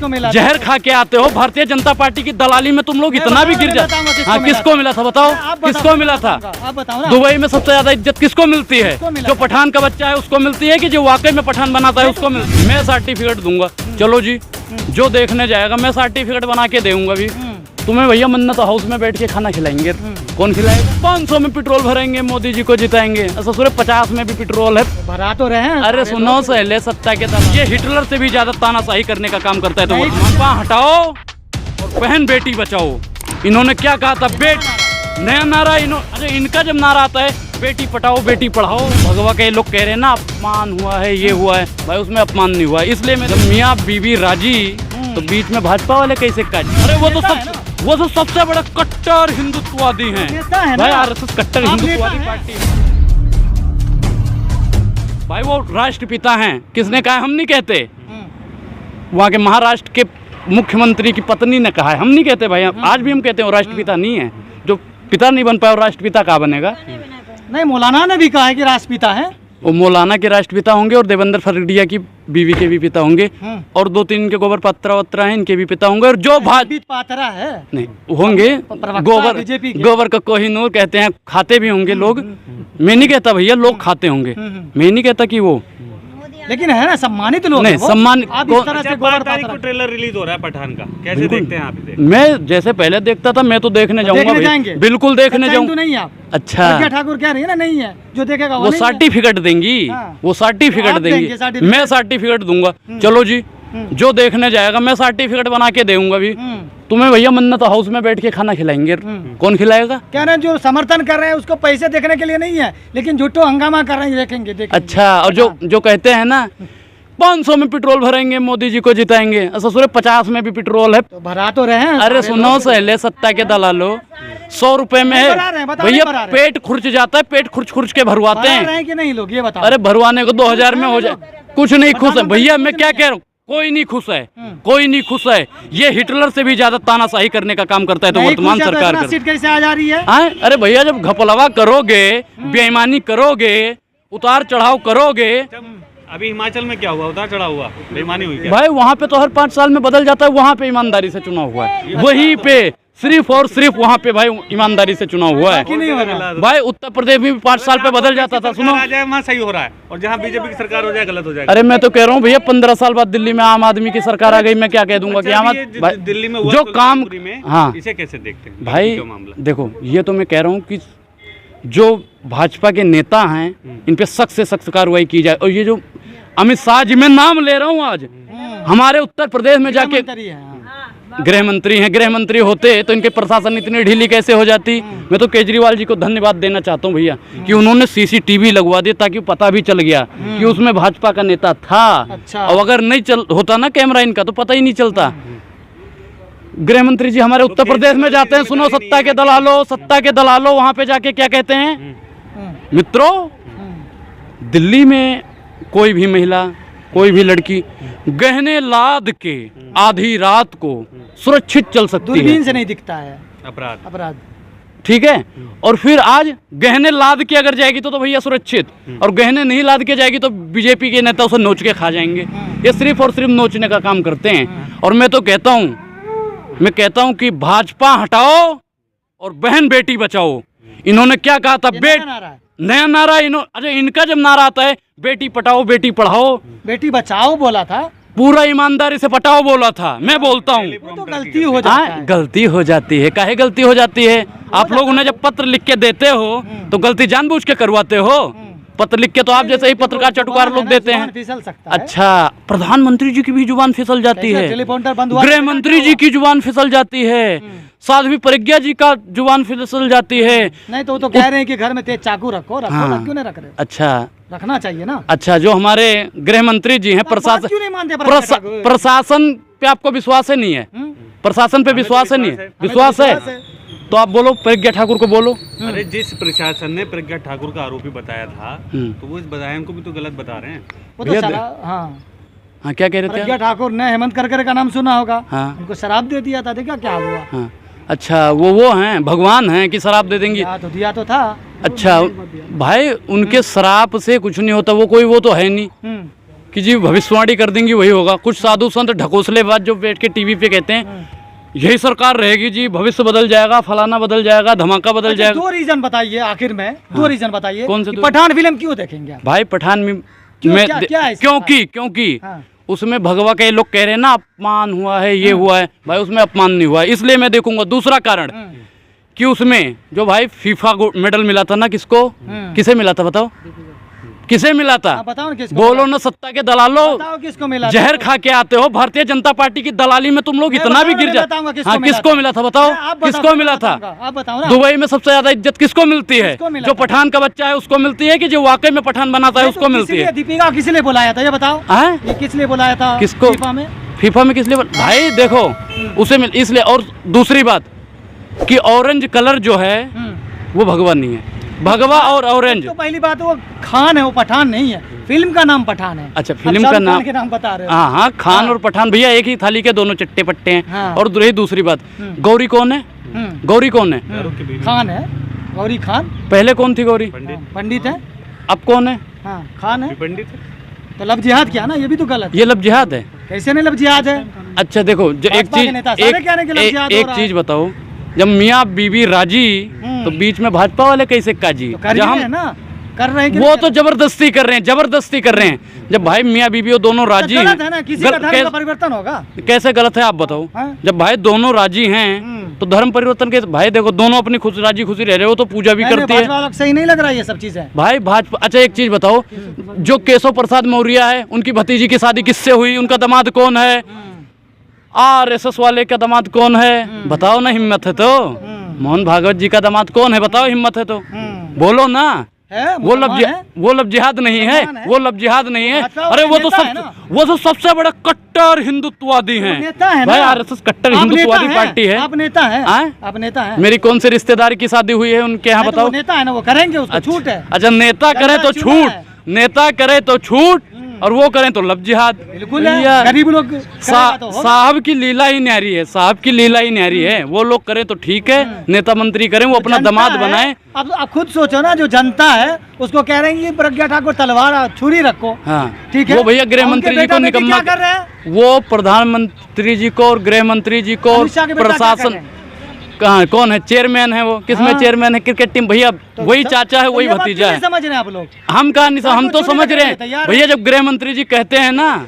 किसको मिला? जहर खा के आते हो। भारतीय जनता पार्टी की दलाली में तुम लोग इतना भी गिर जाते। हाँ, किसको मिला था बताओ, किसको मिला था? आप बताओ ना। दुबई में सबसे ज्यादा इज्जत किसको मिलती है? जो पठान का बच्चा है उसको मिलती है कि जो वाकई में पठान बनाता है उसको मिलती है? मैं सर्टिफिकेट दूंगा। चलो जी, जो देखने जाएगा मैं सर्टिफिकेट बना के दूंगा भी। तुम्हें भैया मन्नत हाउस में बैठ के खाना खिलाएंगे। कौन खिलाएगा? 500 में पेट्रोल भरेंगे, मोदी जी को जिताएंगे। ससुर 50 में भी पेट्रोल है। भरा तो रहे हैं। अरे सुनो सहले, सत्ता के तरफ ये हिटलर से भी ज्यादा तानाशाही करने का काम करता है। तो वहाँ हटाओ और बहन बेटी बचाओ। इन्होंने क्या कहा था? नया नारा अरे इनका जब नारा आता है बेटी पढ़ाओ बेटी पढ़ाओ, भगवा के लोग कह रहे हैं ना अपमान हुआ है, ये हुआ है। भाई उसमें अपमान नहीं हुआ। इसलिए मैं जब मियाँ बीवी राजी तो बीच में भाजपा वाले कैसे काटे? अरे वो तो सबसे बड़ा कट्टर हिंदुत्ववादी हैं भाई। आरएसएस कट्टर हिंदुत्ववादी पार्टी है भाई। वो राष्ट्रपिता हैं। किसने कहा? हम नहीं कहते। वहाँ के महाराष्ट्र के मुख्यमंत्री की पत्नी ने कहा है, हम नहीं कहते भाई। आज भी हम कहते हैं वो राष्ट्रपिता नहीं है। जो पिता नहीं बन पाया और राष्ट्रपिता कहाँ बनेगा? नहीं, मौलाना ने भी कहा है कि राष्ट्रपिता है। वो मौलाना के राष्ट्रपिता होंगे और देवेंद्र फरगड़िया की बीवी के भी पिता होंगे और 2-3 के गोबर पात्रा वत्रा हैं, इनके भी पिता होंगे। और जो पात्रा है नहीं होंगे, गोबर का कोहिनूर कहते हैं, खाते भी होंगे लोग। मैं नहीं कहता भैया लोग खाते होंगे, मैं नहीं कहता कि वो, लेकिन है ना सम्मानित लोग। नहीं सम्मानित। आप इस तरह से 12 तारीख को ट्रेलर रिलीज हो रहा है पठान का, कैसे देखते हैं आप इसे? मैं जैसे पहले देखता था मैं तो देखने जाऊंगा, बिल्कुल देखने जाऊंगा। नहीं आप अच्छा, प्रज्ञा ठाकुर कह रही है ना, नहीं है जो देखेगा वो सर्टिफिकेट देंगी। वो सर्टिफिकेट देंगी, मैं सर्टिफिकेट दूंगा। चलो जी, जो देखने जाएगा मैं सर्टिफिकेट बना के दूंगा भी। तुम्हें भैया मन्नत हाउस में बैठ के खाना खिलाएंगे। कौन खिलाएगा? कह रहे हैं जो समर्थन कर रहे हैं उसको पैसे देखने के लिए नहीं है, लेकिन झूठो हंगामा कर रहे हैं, देखेंगे। अच्छा, और जो कहते हैं ना 500 में पेट्रोल भरेंगे, मोदी जी को जिताएंगे। ससुर 50 में भी पेट्रोल है। तो भरा तो रहे हैं। अरे सुनो सहले, सत्ता के दलालो, 100 रुपए में है भैया पेट खुर्च जाता है। पेट खुर्च के भरवाते हैं कि नहीं लोग, ये बताओ। अरे भरवाने को 2000 में हो जाए, कुछ नहीं खुश है भैया। मैं क्या कह रहा हूँ, कोई नहीं खुश है, कोई नहीं खुश है। ये हिटलर से भी ज्यादा तानाशाही करने का काम करता है। तो वर्तमान सरकार सीट कैसे आ जा रही है? अरे भैया जब घपलवा करोगे, बेईमानी करोगे, उतार चढ़ाव करोगे। अभी हिमाचल में क्या हुआ? उतार चढ़ाव हुआ, बेईमानी हुई क्या? भाई वहाँ पे तो हर 5 साल में बदल जाता है। वहाँ पे ईमानदारी से चुनाव हुआ है, वहीं पे सिर्फ और सिर्फ वहाँ पे भाई ईमानदारी से चुनाव हुआ है। भाई उत्तर प्रदेश में भी 5 साल पे बदल जाता था। सुनो, वहाँ सही हो रहा है और जहाँ बीजेपी की सरकार हो जाए गलत हो जाएगा। अरे मैं तो कह रहा हूँ भैया 15 साल बाद दिल्ली में आम आदमी की सरकार आ गई, मैं क्या कह दूंगा कि आम दिल्ली में जो काम। हाँ, इसे कैसे देखते हैं भाई? देखो, ये तो मैं कह रहा हूँ कि जो भाजपा के नेता हैं इन पे सख्त से सख्त कार्रवाई की जाए। और ये जो अमित शाह जी, मैं नाम ले रहा हूँ आज, हमारे उत्तर प्रदेश में जाके गृह मंत्री हैं। गृह मंत्री होते तो इनके प्रशासन इतनी ढीली कैसे हो जाती? मैं तो केजरीवाल जी को धन्यवाद देना चाहता हूँ भैया कि उन्होंने सीसीटीवी लगवा दिया ताकि पता भी चल गया कि उसमें भाजपा का नेता था। अच्छा। और अगर नहीं होता ना कैमरा इनका तो पता ही नहीं चलता। गृह मंत्री जी हमारे उत्तर प्रदेश में जाते हैं। सुनो, सत्ता के दलालो वहाँ पे जाके क्या कहते हैं? मित्रों, दिल्ली में कोई भी महिला, कोई भी लड़की गहने लाद के आधी रात को सुरक्षित चल सकती है। दूरबीन से नहीं दिखता है अपराध। ठीक है। और फिर आज गहने लाद के अगर जाएगी तो भैया सुरक्षित, और गहने नहीं लाद के जाएगी तो बीजेपी के नेता उसे नोच के खा जाएंगे। ये सिर्फ और सिर्फ नोचने का काम करते हैं। और मैं तो कहता हूँ कि भाजपा हटाओ और बहन बेटी बचाओ। इन्होंने क्या कहा था? नया नारा अरे इनका जब नारा आता है बेटी पढ़ाओ बेटी पढ़ाओ, बेटी बचाओ बोला था, पूरा ईमानदारी से पटाओ बोला था। मैं बोलता हूँ तो गलती हो जाती है। गलती हो जाती है। काहे गलती हो जाती है? आप लोग उन्हें जब पत्र लिख के देते हो तो गलती जानबूझ के करवाते हो। पत्र लिख के तो आप जैसे ही पत्रकार चटुकार लोग देते हैं। फिसल सकता है। अच्छा, प्रधानमंत्री जी की भी जुबान फिसल जाती है, गृह मंत्री जी की जुबान फिसल जाती है, साध्वी प्रज्ञा जी का जुबान फिसल जाती है। नहीं तो कह रहे हैं कि घर में तेज चाकू रखो। हाँ। क्यों नहीं रख रहे? अच्छा, रखना चाहिए ना। अच्छा, जो हमारे गृह मंत्री जी हैं, प्रशासन पे आपको विश्वास है नहीं है? प्रशासन पे विश्वास है नहीं है? विश्वास है तो आप बोलो, प्रज्ञा ठाकुर को बोलो। अरे जिस प्रशासन ने प्रज्ञा ठाकुर का आरोपी बताया था तो वो इस बयान को भी तो गलत बता रहे हैं। वो तो हाँ, क्या कह रहे थे? प्रज्ञा ठाकुर ने हेमंत करकरे का नाम सुना होगा। हाँ। उनको शराब दे दिया था, देखा क्या हुआ? हाँ। अच्छा, वो हैं भगवान हैं कि शराब दे देंगी? दिया तो था। अच्छा भाई, उनके शराब से कुछ नहीं होता। वो तो है नहीं। कि जी भविष्यवाणी कर देंगी वही होगा। कुछ साधु संत ढकोसलेबाज जो बैठ के टीवी पे कहते हैं यही सरकार रहेगी जी, भविष्य बदल जाएगा, फलाना बदल जाएगा, धमाका बदल जाएगा। 2 रीजन बताइए आखिर में, 2 रीजन बताइए। कौन से कि 2? पठान फिल्म क्यों देखेंगे आप? भाई पठान में क्या है इसका? क्योंकि हाँ। उसमें भगवा के लोग कह रहे हैं ना अपमान हुआ है, ये हुआ है, भाई उसमें अपमान नहीं हुआ है, इसलिए मैं देखूंगा। दूसरा कारण कि उसमें जो भाई फीफा मेडल मिला था ना, किसको, किसे मिला था बताओ, किसे मिला था? बताओ ना किसको बोलो मिला? ना, सत्ता के दलालों, बताओ किसको मिला? जहर खा के आते हो। भारतीय जनता पार्टी की दलाली में तुम लोग इतना भी गिर जाते। हाँ, किसको मिला था बताओ, किसको मिला था? आप बताओ ना। दुबई में सबसे ज्यादा इज्जत किसको मिलती है? जो पठान का बच्चा है उसको मिलती है, कि जो वाकई में पठान बनाता है उसको मिलती है? दीपिका किस लिए बुलाया था ये बताओ? ये किस लिए बुलाया था? किसको? फीफा में किस लिए? भाई देखो उसे मिल इसलिए। और दूसरी बात कि ऑरेंज कलर जो है वो भगवा नहीं है, भगवा और ऑरेंज। तो पहली बात वो खान है, वो पठान नहीं है। फिल्म का नाम पठान है। अच्छा, फिल्म का नाम के नाम बता रहे हो? हाँ, खान और पठान भैया एक ही थाली के दोनों चट्टे पट्टे हैं। हाँ। और रही दूसरी बात, गौरी कौन है? गौरी कौन है? खान है, गौरी खान। पहले कौन थी गौरी? पंडित है। अब कौन है? हाँ, खान है। पंडित है। तो लब जिहाद क्या ना, ये भी तो गलत। ये लब जिहाद है? कैसे नहीं लब जिहाद है? अच्छा देखो, जो एक चीज बताओ, जब मियाँ बीबी राजी तो बीच में भाजपा वाले कैसे काजी? जहाँ ना कर रहे हैं वो तो जबरदस्ती कर रहे हैं, जबरदस्ती कर रहे हैं। जब भाई मियाँ बीबी दोनों राजी हैं, है ना, किसी का धर्म का परिवर्तन होगा? कैसे गलत है आप बताओ? जब भाई दोनों राजी हैं तो धर्म परिवर्तन के? भाई देखो दोनों अपनी खुश राजी खुशी रह रहे हो तो पूजा भी करती है। सही नहीं लग रहा ये सब चीजें भाई भाजपा। अच्छा एक चीज बताओ, जो केशव प्रसाद मौर्य है उनकी भतीजी की शादी किससे हुई? उनका दामाद कौन है? RSS वाले का दामाद कौन है? बताओ ना, हिम्मत है तो। मोहन भागवत जी का दामाद कौन है? बताओ, हिम्मत है तो बोलो ना। वो लब जिहाद नहीं है, वो लब जिहाद नहीं है। अरे वो तो सबसे बड़ा कट्टर हिंदुत्ववादी हैं भाई। RSS कट्टर हिंदुत्ववादी पार्टी है। आप नेता हैं? आप नेता हैं? मेरी कौन से रिश्तेदार की शादी हुई है उनके यहाँ बताओ? नेता है ना, वो करेंगे, उसको छूट है। अच्छा, नेता करे तो छूट, नेता करे तो छूट, और वो करें तो लब जिहाद। बिल्कुल गरीब लोग। साहब की लीला ही न्यारी है, साहब की लीला ही न्यारी है। वो लोग करें तो ठीक है, नेता मंत्री करें, वो अपना दामाद बनाए। अब आप खुद सोचो ना, जो जनता है उसको कह रहे हैं कि प्रज्ञा ठाकुर तलवार छुरी रखो। हाँ ठीक है। वो भैया गृह मंत्री जी को निकम्मा कर रहे हैं, वो प्रधानमंत्री जी को और गृह मंत्री जी को प्रशासन कौन है? चेयरमैन है वो। किसमें चेयरमैन है? क्रिकेट टीम भैया। वही चाचा है, वही भतीजा है। समझ रहे हैं आप लोग? हम कहा नहीं, हम तो समझ रहे हैं भैया। जब गृह मंत्री जी कहते हैं ना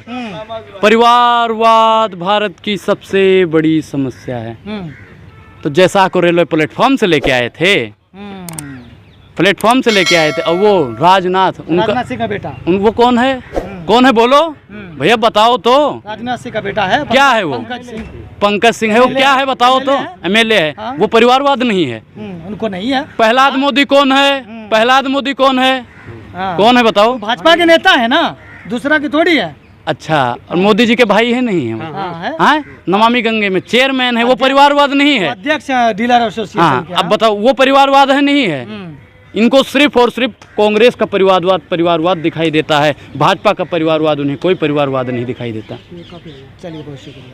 परिवारवाद भारत की सबसे बड़ी समस्या है, तो जैसा को रेलवे प्लेटफॉर्म से लेके आए थे, प्लेटफॉर्म से लेके आए थे। और वो राजनाथ, राजनाथ सिंह का बेटा, वो कौन है? कौन है बोलो भैया, बताओ तो। राजनाथ सिंह का बेटा है। क्या है वो? पंकज सिंह है वो। क्या है बताओ तो? MLA है। हाँ? वो परिवारवाद नहीं है, उनको नहीं है। प्रहलाद मोदी कौन है? प्रहलाद मोदी कौन है? कौन है बताओ? भाजपा के नेता है ना, दूसरा की थोड़ी है। अच्छा, और मोदी जी के भाई है नहीं है? हाँ, नमामि गंगे में चेयरमैन है, वो परिवारवाद नहीं है। अध्यक्ष डीलर एसोसिएशन। हाँ, अब बताओ वो परिवारवाद है नहीं है? इनको सिर्फ और सिर्फ कांग्रेस का परिवारवाद दिखाई देता है, भाजपा का परिवारवाद उन्हें कोई परिवारवाद नहीं दिखाई देता। चलिए, बहुत शुक्रिया।